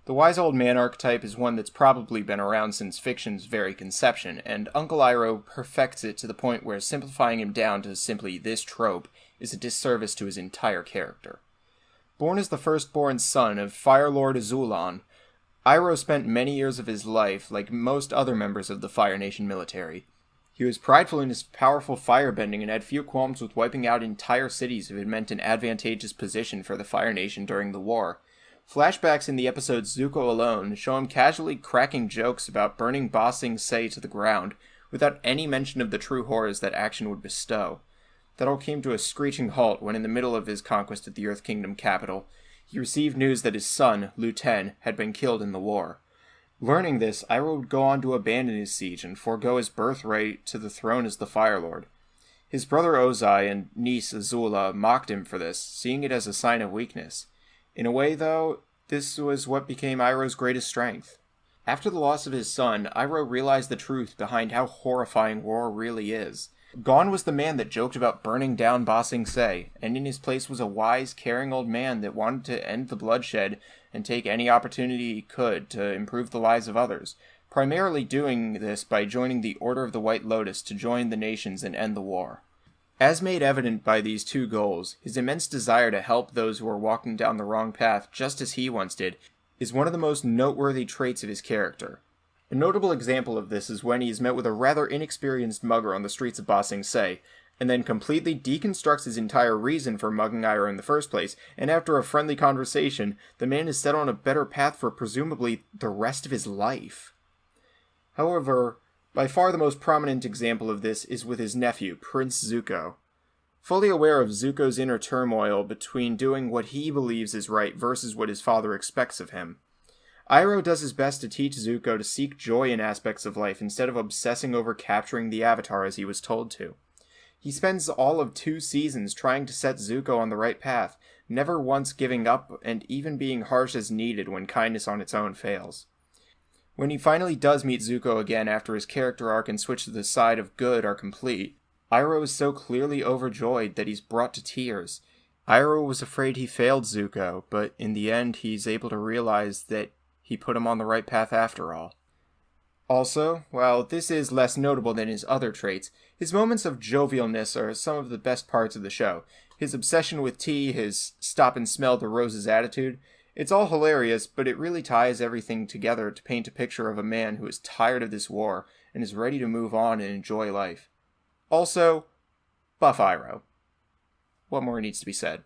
The wise old man archetype is one that's probably been around since fiction's very conception, and Uncle Iroh perfects it to the point where simplifying him down to simply this trope is a disservice to his entire character. Born as the firstborn son of Fire Lord Azulon, Iroh spent many years of his life like most other members of the Fire Nation military. He was prideful in his powerful firebending and had few qualms with wiping out entire cities if it meant an advantageous position for the Fire Nation during the war. Flashbacks in the episode Zuko alone show him casually cracking jokes about burning Ba Sing Se to the ground, without any mention of the true horrors that action would bestow. That all came to a screeching halt when, in the middle of his conquest of the Earth Kingdom capital, he received news that his son, Lu Ten, had been killed in the war. Learning this, Iroh would go on to abandon his siege and forego his birthright to the throne as the Fire Lord. His brother Ozai and niece Azula mocked him for this, seeing it as a sign of weakness. In a way, though, this was what became Iroh's greatest strength. After the loss of his son, Iroh realized the truth behind how horrifying war really is. Gone was the man that joked about burning down Ba Sing Se, and in his place was a wise, caring old man that wanted to end the bloodshed and take any opportunity he could to improve the lives of others, primarily doing this by joining the Order of the White Lotus to join the nations and end the war. As made evident by these two goals, his immense desire to help those who are walking down the wrong path just as he once did is one of the most noteworthy traits of his character. A notable example of this is when he is met with a rather inexperienced mugger on the streets of Ba Sing Se, and then completely deconstructs his entire reason for mugging Iroh in the first place, and after a friendly conversation, the man is set on a better path for presumably the rest of his life. However, by far the most prominent example of this is with his nephew, Prince Zuko. Fully aware of Zuko's inner turmoil between doing what he believes is right versus what his father expects of him, Iroh does his best to teach Zuko to seek joy in aspects of life instead of obsessing over capturing the Avatar as he was told to. He spends all of 2 seasons trying to set Zuko on the right path, never once giving up and even being harsh as needed when kindness on its own fails. When he finally does meet Zuko again after his character arc and switch to the side of good are complete, Iroh is so clearly overjoyed that he's brought to tears. Iroh was afraid he failed Zuko, but in the end he's able to realize that he put him on the right path after all. Also, while this is less notable than his other traits, his moments of jovialness are some of the best parts of the show. His obsession with tea, his stop and smell the roses attitude, it's all hilarious, but it really ties everything together to paint a picture of a man who is tired of this war and is ready to move on and enjoy life. Also, buff Iroh. What more needs to be said?